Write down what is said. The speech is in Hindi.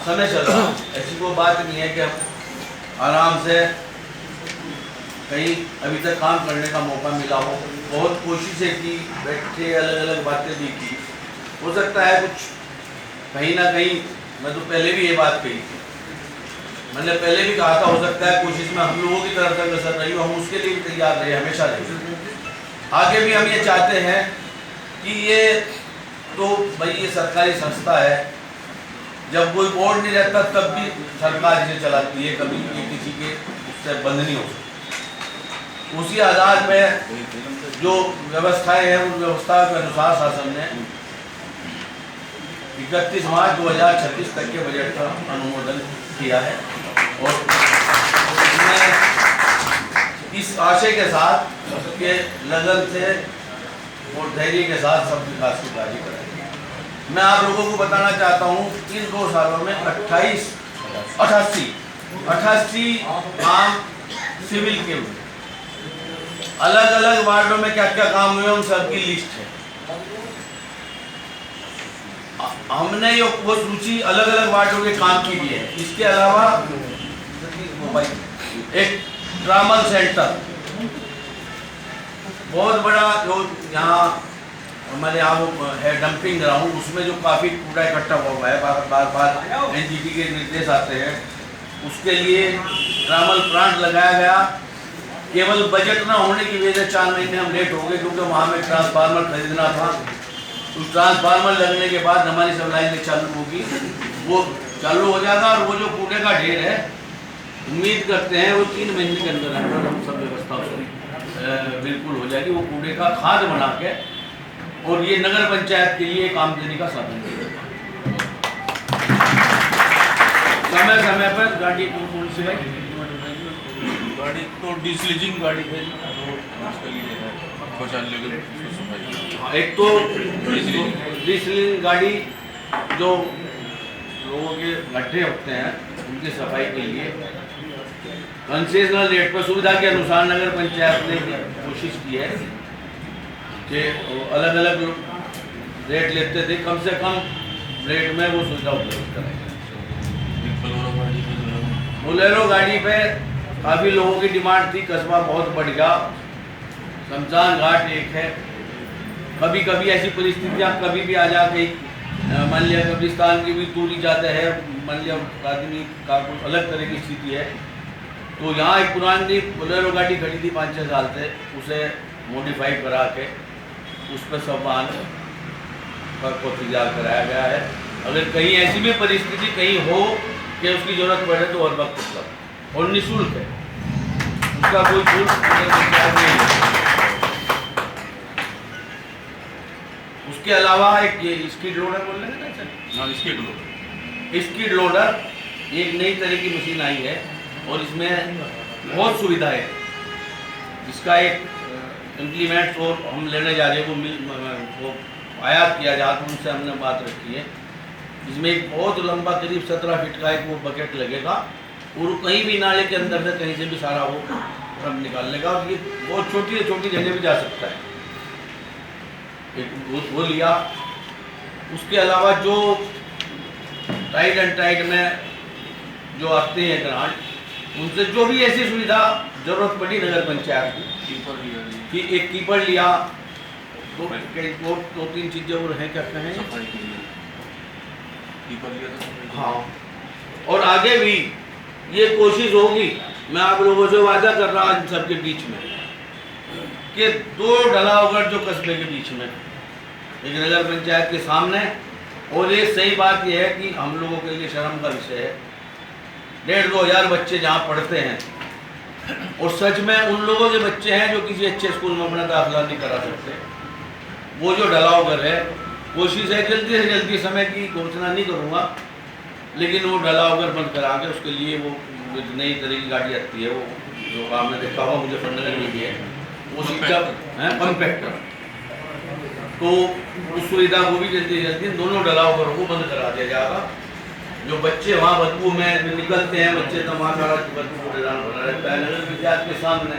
समय चल रहा, ऐसी कोई बात नहीं है कि हम आराम से कहीं अभी तक काम करने का मौका मिला हो। बहुत कोशिशें की, बैठे अलग अलग बातें भी की। हो सकता है कुछ कहीं ना कहीं, मैं तो पहले भी ये बात कही थी, मैंने पहले भी कहा था, हो सकता है कोशिश में हम लोगों की तरफ से कसर रही हो, हम उसके लिए भी तैयार रहे, हमेशा रहे। आगे भी हम ये चाहते हैं कि ये तो भाई ये सरकारी संस्था है, जब कोई बोर्ड नहीं रहता तब भी सरकार इसे चलाती है, कभी ये किसी के उससे बंद नहीं हो सकती। उसी आधार में जो व्यवस्थाएं हैं उन व्यवस्था के अनुसार शासन ने 31 मार्च 2026 तक के बजट का अनुमोदन किया है और इस आशय के साथ के लगन से और धैर्य के साथ सब विकास की कार्य करेंगे। मैं आप लोगों को बताना चाहता हूँ, इन 2 सालों में 88 काम सिविल के हुए, अलग अलग वार्डों में क्या क्या काम हुए उन सबकी लिस्ट है। हमने ये वो सूची अलग अलग वार्डों के काम की भी है। इसके अलावा एक ट्रामल सेंटर बहुत बड़ा जो यहाँ हमारे यहाँ है डंपिंग ग्राउंड, उसमें जो काफ़ी कूड़ा इकट्ठा हुआ है, बार एनजीटी के निर्देश आते हैं, उसके लिए ट्रामल प्लांट लगाया गया। केवल बजट ना होने की वजह से 4 महीने हम लेट हो गए, क्योंकि वहाँ में ट्रांसफार्मर खरीदना था। उस ट्रांसफार्मर लगने के बाद हमारी सप्लाई चालू होगी, वो चालू हो जाएगा और वो जो कूड़े का ढेर है, उम्मीद करते हैं वो 3 महीने के अंदर अंदर हम सब व्यवस्था बिल्कुल हो जाएगी। वो कूड़े का खाद बना के और ये नगर पंचायत के लिए आमदनी का साधन है। समय समय पर गाड़ी कौन सी है, गाड़ी तो डिस्लीजिंग गाड़ी है जो उसके लिए है, शौचालय के सफाई। एक तो डिस्लीजिंग गाड़ी जो लोगों के गड्ढे होते हैं उनकी सफाई के लिए कंसेशनल रेट पर सुविधा के अनुसार नगर पंचायत ने कोशिश की है कि अलग अलग रेट लेते थे, कम से कम रेट में वो सुविधा उपलब्ध कराई। बोलेरो गाड़ी पे काफ़ी लोगों की डिमांड थी, कस्बा बहुत बढ़ गया, शमशान घाट एक है। कभी कभी ऐसी परिस्थितियाँ कभी भी आ जाती, मान लिया कब्रिस्तान की भी दूरी ज़्यादा है, मान लिया आदमी का कुछ अलग तरह की स्थिति है, तो यहाँ एक पुरानी बोलेरो गाड़ी खड़ी थी 5-6 साल से, उसे मॉडिफाई करा के उस पर सब वाहन को तैयार कराया गया है। अगर कहीं ऐसी भी परिस्थिति कहीं हो कि उसकी ज़रूरत पड़े तो हर वक्त उपलब्ध और निःशुल्क है, उसका कोई शुल्क नहीं है। उसके अलावा एक ये स्कीड लोडर बोल रहे हैं ना, स्कीड लोडर एक नई तरह की मशीन आई है और इसमें बहुत सुविधा है। इसका एक इम्प्लीमेंट्स और हम लेने जा रहे हैं, वो आयात किया जा, तो उनसे हमने बात रखी है। इसमें एक बहुत लंबा करीब 17 फीट का एक वो बकेट लगेगा और कहीं भी नाले के अंदर से कहीं से भी सारा वो रब निकाल लेगा और ये बहुत छोटी से छोटी जगह भी जा सकता है। एक वो लिया। उसके अलावा जो टाइड एंड टाइड में जो आते हैं ग्रांट, उनसे जो भी ऐसी सुविधा जरूरत पड़ी नगर पंचायत की, एक कीपर लिया, 2-3 चीज़ें और हैं, क्या कहें, हाँ। और आगे भी ये कोशिश होगी, मैं आप लोगों से वादा कर रहा हूँ सबके बीच में, कि 2 ढलावगढ़ जो कस्बे के बीच में, एक नगर पंचायत के सामने, और ये सही बात यह है कि हम लोगों के लिए शर्म का विषय है, 1,500-2 हज़ार बच्चे जहाँ पढ़ते हैं और सच में उन लोगों के बच्चे हैं जो किसी अच्छे स्कूल में अपना दाखिला नहीं करा सकते, वो जो ढलावगढ़ है, कोशिश है जल्दी से जल्दी, समय की घोषणा नहीं करूँगा, लेकिन वो ढलावगढ़ बंद करा के उसके लिए वो नई तरह की गाड़ी आती है, वो जो आपने देखा हुआ मुजफ्फरनगर में भी है, वो शिक्षा है कॉम्पैक्टर, तो उस सुविधा को भी जल्दी जल्दी दोनों ढलावगढ़ को बंद करा दिया जाएगा। जो बच्चे वहाँ बदबू में निकलते हैं, बच्चे तमाशा बदबू रहता है नगर पंचायत के सामने,